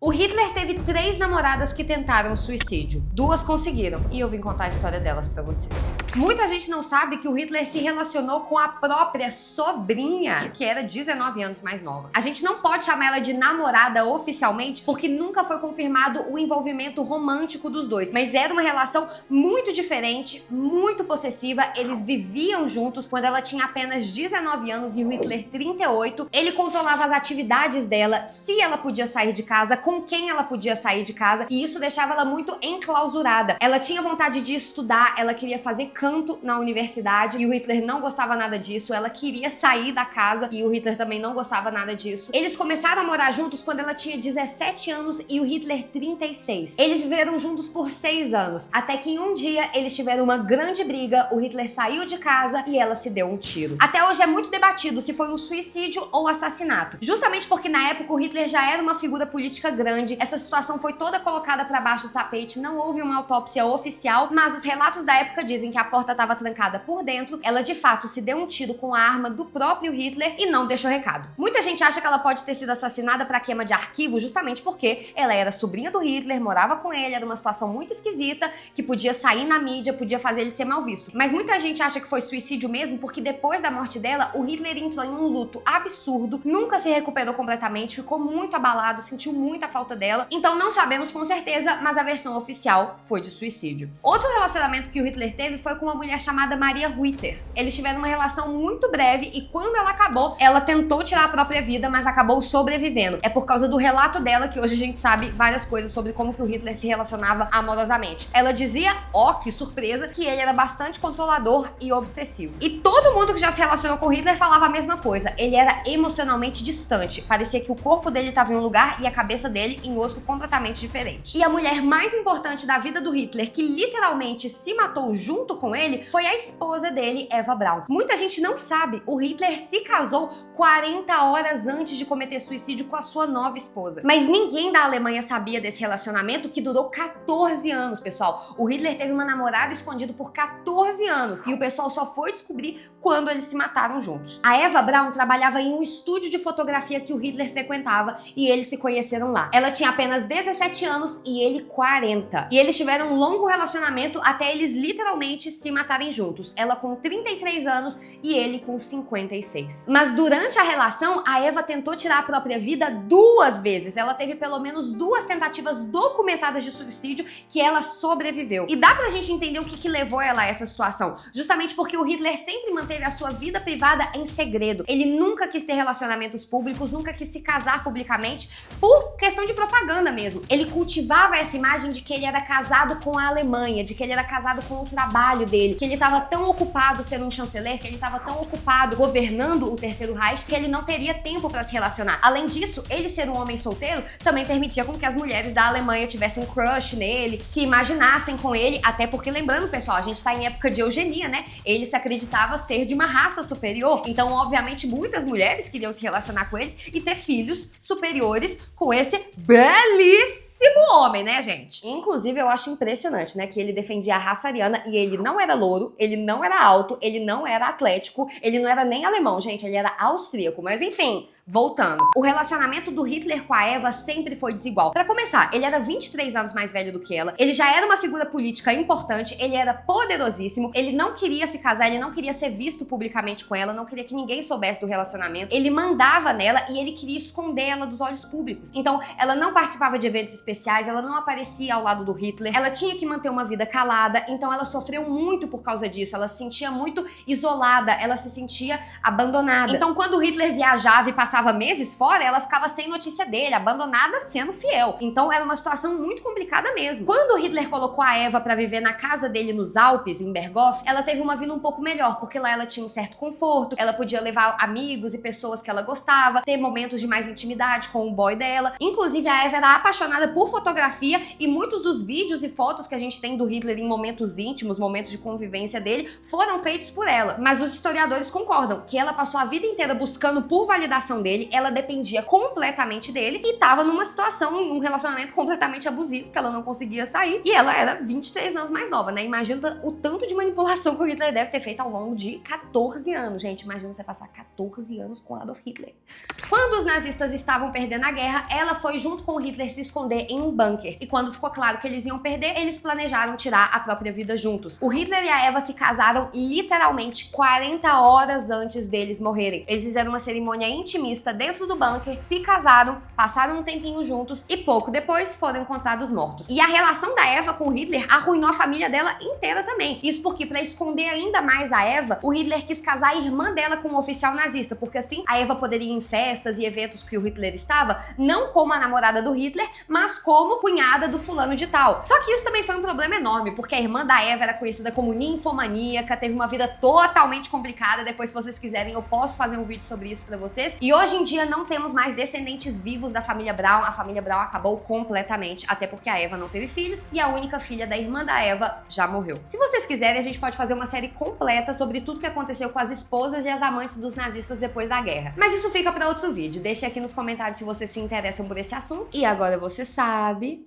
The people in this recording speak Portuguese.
O Hitler teve 3 namoradas que tentaram suicídio. 2 conseguiram, e eu vim contar a história delas pra vocês. Muita gente não sabe que o Hitler se relacionou com a própria sobrinha, que era 19 anos mais nova. A gente não pode chamar ela de namorada oficialmente, porque nunca foi confirmado o envolvimento romântico dos dois. Mas era uma relação muito diferente, muito possessiva. Eles viviam juntos quando ela tinha apenas 19 anos e o Hitler 38. Ele controlava as atividades dela, se ela podia sair de casa, com quem ela podia sair de casa, e isso deixava ela muito enclausurada. Ela tinha vontade de estudar, ela queria fazer canto na universidade e o Hitler não gostava nada disso. Ela queria sair da casa e o Hitler também não gostava nada disso. Eles começaram a morar juntos quando ela tinha 17 anos e o Hitler 36. Eles viveram juntos por 6 anos, até que em um dia eles tiveram uma grande briga, o Hitler saiu de casa e ela se deu um tiro. Até hoje é muito debatido se foi um suicídio ou assassinato, justamente porque na época o Hitler já era uma figura política grande, essa situação foi toda colocada para baixo do tapete, não houve uma autópsia oficial, mas os relatos da época dizem que a porta estava trancada por dentro, ela de fato se deu um tiro com a arma do próprio Hitler e não deixou recado. Muita gente acha que ela pode ter sido assassinada para queima de arquivo, justamente porque ela era sobrinha do Hitler, morava com ele, era uma situação muito esquisita, que podia sair na mídia, podia fazer ele ser mal visto. Mas muita gente acha que foi suicídio mesmo, porque depois da morte dela, o Hitler entrou em um luto absurdo, nunca se recuperou completamente, ficou muito abalado, sentiu muita falta dela. Então não sabemos com certeza, mas a versão oficial foi de suicídio. Outro relacionamento que o Hitler teve foi com uma mulher chamada Maria Reuter. Eles tiveram uma relação muito breve e quando ela acabou, ela tentou tirar a própria vida, mas acabou sobrevivendo. É por causa do relato dela que hoje a gente sabe várias coisas sobre como que o Hitler se relacionava amorosamente. Ela dizia, ó, que surpresa, que ele era bastante controlador e obsessivo. E todo mundo que já se relacionou com o Hitler falava a mesma coisa. Ele era emocionalmente distante. Parecia que o corpo dele estava em um lugar e a cabeça dele em outro completamente diferente. E a mulher mais importante da vida do Hitler, que literalmente se matou junto com ele, foi a esposa dele, Eva Braun. Muita gente não sabe, o Hitler se casou 40 horas antes de cometer suicídio com a sua nova esposa. Mas ninguém da Alemanha sabia desse relacionamento que durou 14 anos, pessoal. O Hitler teve uma namorada escondida por 14 anos e o pessoal só foi descobrir quando eles se mataram juntos. A Eva Braun trabalhava em um estúdio de fotografia que o Hitler frequentava e eles se conheceram lá. Ela tinha apenas 17 anos e ele 40. E eles tiveram um longo relacionamento até eles literalmente se matarem juntos. Ela com 33 anos e ele com 56. Mas durante a relação, a Eva tentou tirar a própria vida 2 vezes. Ela teve pelo menos 2 tentativas documentadas de suicídio que ela sobreviveu. E dá pra gente entender o que levou ela a essa situação. Justamente porque o Hitler sempre manteve a sua vida privada em segredo. Ele nunca quis ter relacionamentos públicos, nunca quis se casar publicamente, por questão de propaganda mesmo. Ele cultivava essa imagem de que ele era casado com a Alemanha, de que ele era casado com o trabalho dele, que ele estava tão ocupado sendo um chanceler, que ele estava tão ocupado governando o Terceiro Reich, que ele não teria tempo para se relacionar. Além disso, ele ser um homem solteiro também permitia com que as mulheres da Alemanha tivessem crush nele, se imaginassem com ele, até porque, lembrando, pessoal, a gente tá em época de eugenia, né? Ele se acreditava ser de uma raça superior, então, obviamente, muitas mulheres queriam se relacionar com eles e ter filhos superiores com esse belíssimo homem, né, gente? Inclusive, eu acho impressionante, né, que ele defendia a raça ariana e ele não era louro, ele não era alto, ele não era atlético, ele não era nem alemão, gente, ele era austríaco, mas enfim... Voltando, o relacionamento do Hitler com a Eva sempre foi desigual. Pra começar, ele era 23 anos mais velho do que ela, ele já era uma figura política importante, ele era poderosíssimo, ele não queria se casar, ele não queria ser visto publicamente com ela, não queria que ninguém soubesse do relacionamento, ele mandava nela e ele queria esconder ela dos olhos públicos. Então, ela não participava de eventos especiais, ela não aparecia ao lado do Hitler, ela tinha que manter uma vida calada, então ela sofreu muito por causa disso, ela se sentia muito isolada, ela se sentia abandonada. Então, quando o Hitler viajava e passava meses fora, ela ficava sem notícia dele, abandonada, sendo fiel. Então era uma situação muito complicada mesmo. Quando o Hitler colocou a Eva pra viver na casa dele nos Alpes, em Berghof, ela teve uma vida um pouco melhor, porque lá ela tinha um certo conforto, ela podia levar amigos e pessoas que ela gostava, ter momentos de mais intimidade com o boy dela. Inclusive, a Eva era apaixonada por fotografia e muitos dos vídeos e fotos que a gente tem do Hitler em momentos íntimos, momentos de convivência dele, foram feitos por ela. Mas os historiadores concordam que ela passou a vida inteira buscando por validação dele, ela dependia completamente dele e tava numa situação, num relacionamento completamente abusivo, que ela não conseguia sair, e ela era 23 anos mais nova, né? Imagina o tanto de manipulação que o Hitler deve ter feito ao longo de 14 anos, gente. Imagina você passar 14 anos com Adolf Hitler. Quando os nazistas estavam perdendo a guerra, ela foi junto com o Hitler se esconder em um bunker. E quando ficou claro que eles iam perder, eles planejaram tirar a própria vida juntos. O Hitler e a Eva se casaram literalmente 40 horas antes deles morrerem. Eles fizeram uma cerimônia intimista dentro do bunker, se casaram, passaram um tempinho juntos e pouco depois foram encontrados mortos. E a relação da Eva com o Hitler arruinou a família dela inteira também. Isso porque, para esconder ainda mais a Eva, o Hitler quis casar a irmã dela com um oficial nazista, porque assim a Eva poderia ir em festas e eventos que o Hitler estava, não como a namorada do Hitler, mas como cunhada do fulano de tal. Só que isso também foi um problema enorme, porque a irmã da Eva era conhecida como ninfomaníaca, teve uma vida totalmente complicada. Depois, se vocês quiserem, eu posso fazer um vídeo sobre isso pra vocês. E hoje em dia não temos mais descendentes vivos da família Braun. A família Braun acabou completamente, até porque a Eva não teve filhos e a única filha da irmã da Eva já morreu. Se vocês quiserem, a gente pode fazer uma série completa sobre tudo que aconteceu com as esposas e as amantes dos nazistas depois da guerra. Mas isso fica pra outro vídeo. Deixe aqui nos comentários se vocês se interessam por esse assunto. E agora você sabe...